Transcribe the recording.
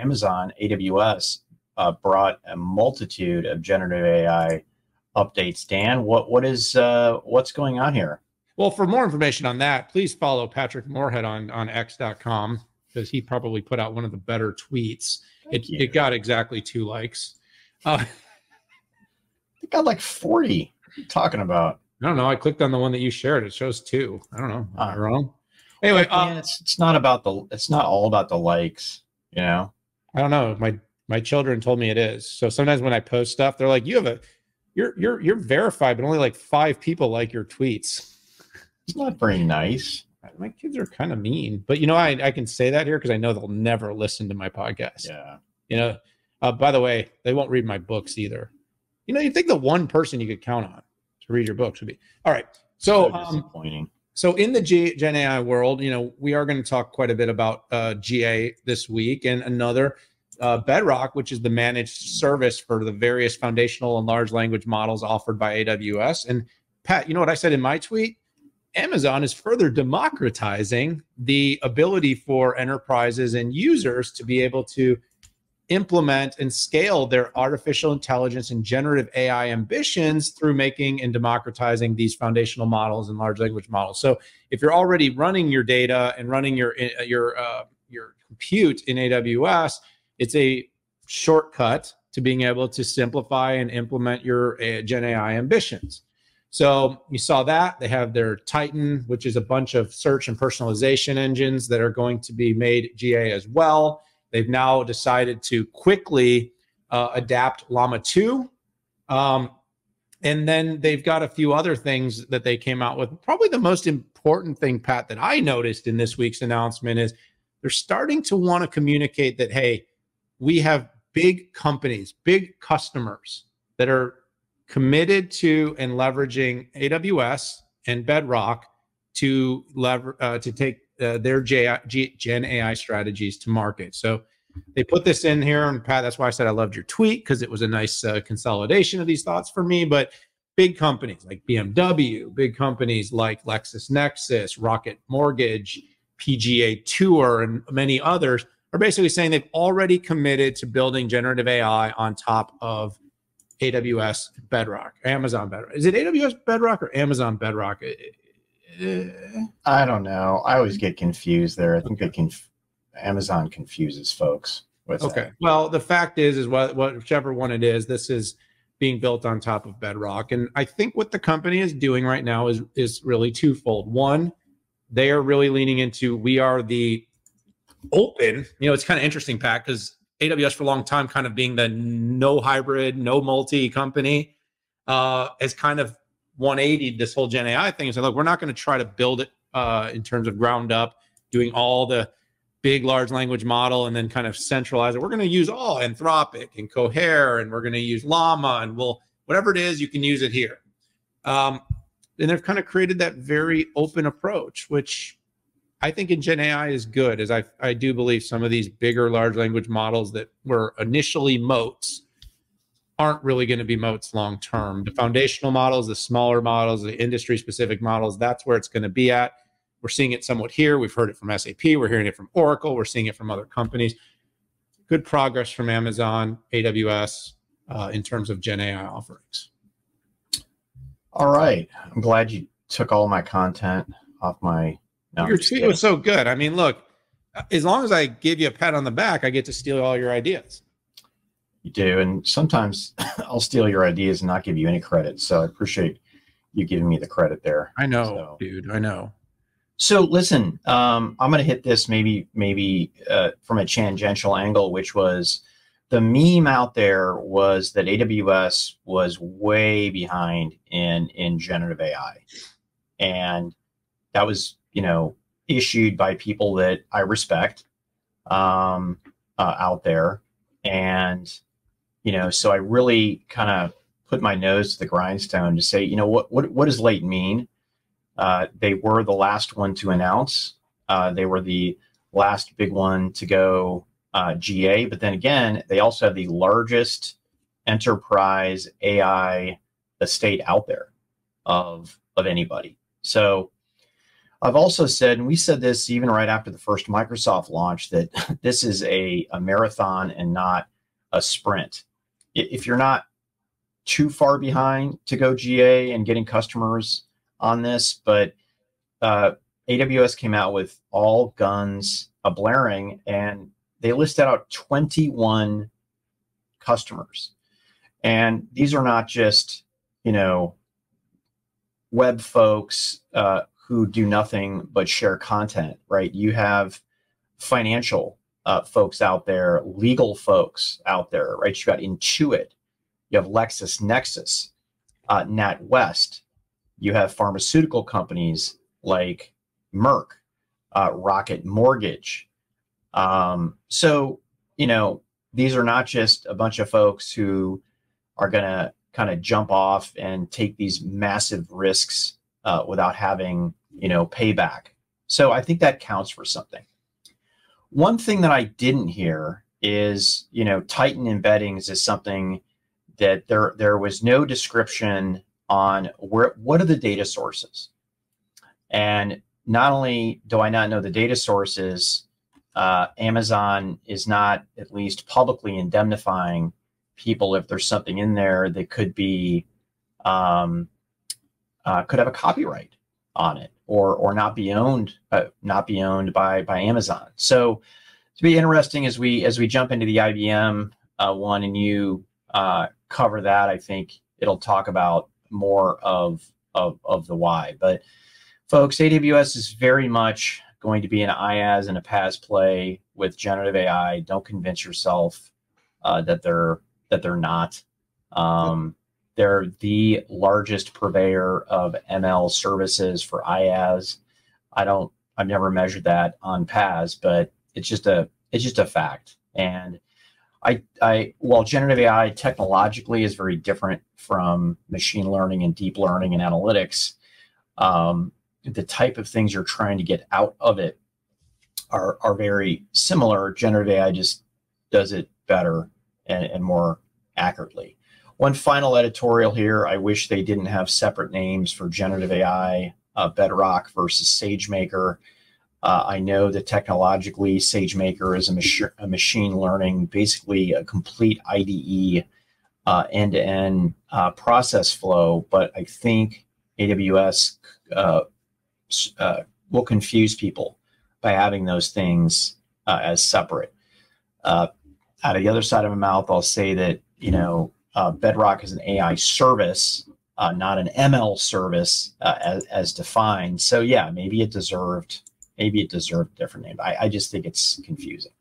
Amazon AWS brought a multitude of generative AI updates. Dan, what's going on here? Well, for more information on that, please follow Patrick Moorhead on x.com, because he probably put out one of the better tweets. It got exactly 2 likes. It got like 40. What are you talking about? I don't know. I clicked on the one that you shared. It shows 2. I don't know. Am I wrong? Anyway, it's not all about the likes, you know. I don't know. My children told me it is. So sometimes when I post stuff, they're like, you're verified, but only like 5 people like your tweets. It's not very nice. My kids are kind of mean, but I can say that here because I know they'll never listen to my podcast. Yeah. By the way, they won't read my books either. You think the one person you could count on to read your books would be. All right. So disappointing. So in the Gen AI world, we are going to talk quite a bit about GA this week, and another Bedrock, which is the managed service for the various foundational and large language models offered by AWS. And Pat, you know what I said in my tweet? Amazon is further democratizing the ability for enterprises and users to be able to implement and scale their artificial intelligence and generative AI ambitions through making and democratizing these foundational models and large language models. So if you're already running your data and running your compute in AWS, it's a shortcut to being able to simplify and implement your Gen AI ambitions. So you saw that they have their Titan, which is a bunch of search and personalization engines that are going to be made GA as well. They've now decided to quickly adapt Llama 2. And then they've got a few other things that they came out with. Probably the most important thing, Pat, that I noticed in this week's announcement is they're starting to want to communicate that, hey, we have big companies, big customers that are committed to and leveraging AWS and Bedrock to take their Gen AI strategies to market. So they put this in here, and Pat, that's why I said I loved your tweet, because it was a nice consolidation of these thoughts for me. But big companies like BMW, big companies like LexisNexis, Rocket Mortgage, PGA Tour, and many others are basically saying they've already committed to building generative AI on top of AWS Bedrock, Amazon Bedrock. Is it AWS Bedrock or Amazon Bedrock? I don't know. I always get confused there. I think Amazon confuses folks with that. Well, the fact is whichever one it is, this is being built on top of Bedrock. And I think what the company is doing right now is really twofold. One, they are really leaning into, we are the open, it's kind of interesting, Pat, because AWS for a long time kind of being the no hybrid, no multi company has kind of 180'd this whole Gen AI thing and said, look, we're not going to try to build it in terms of ground up, doing all the big large language model and then kind of centralize it. We're going to use all Anthropic and Cohere, and we're going to use Llama, and whatever it is, you can use it here. And they've kind of created that very open approach, which I think in Gen AI is good, as I do believe some of these bigger large language models that were initially moats aren't really going to be moats long term. The foundational models, the smaller models, the industry specific models, that's where it's going to be at. We're seeing it somewhat here. We've heard it from SAP. We're hearing it from Oracle. We're seeing it from other companies. Good progress from Amazon, AWS in terms of Gen AI offerings. All right. I'm glad you took all my content off my... No, your tweet was so good. I mean, look, as long as I give you a pat on the back, I get to steal all your ideas. You do. And sometimes I'll steal your ideas and not give you any credit. So I appreciate you giving me the credit there. I know, dude. I know. So listen, I'm going to hit this maybe from a tangential angle, which was the meme out there was that AWS was way behind in generative AI. And that was, issued by people that I respect out there. And, so I really kind of put my nose to the grindstone to say, what does late mean? They were the last one to announce. They were the last big one to go GA. But then again, they also have the largest enterprise AI estate out there of anybody. So I've also said, and we said this even right after the first Microsoft launch, that this is a marathon and not a sprint. If you're not too far behind to go GA and getting customers on this, but AWS came out with all guns a-blaring, and they listed out 21 customers. And these are not just, you know, web folks who do nothing but share content, right? You have financial folks out there, legal folks out there, right? You got Intuit, you have LexisNexis, NatWest, you have pharmaceutical companies like Merck, Rocket Mortgage. So, you know, these are not just a bunch of folks who are going to kind of jump off and take these massive risks without having, you know, payback. So I think that counts for something. One thing that I didn't hear is, you know, Titan embeddings is something that there was no description on what are the data sources. And not only do I not know the data sources, Amazon is not at least publicly indemnifying people if there's something in there that could be could have a copyright on it or not be owned by Amazon. So to be interesting as we jump into the IBM one and you cover that, I think it'll talk about more of the why. But folks, AWS is very much going to be an IaaS and a PaaS play with generative AI. Don't convince yourself that they're not. They're the largest purveyor of ML services for IaaS. I've never measured that on PaaS, but it's just a fact. And while generative AI technologically is very different from machine learning and deep learning and analytics, the type of things you're trying to get out of it are very similar. Generative AI just does it better and more accurately. One final editorial here. I wish they didn't have separate names for generative AI, Bedrock versus SageMaker. I know that technologically, SageMaker is a machine learning, basically a complete IDE, end-to-end process flow. But I think AWS will confuse people by having those things as separate. Out of the other side of my mouth, I'll say that, you know, Bedrock is an AI service, not an ML service as defined. So yeah, maybe it deserved a different name. I just think it's confusing.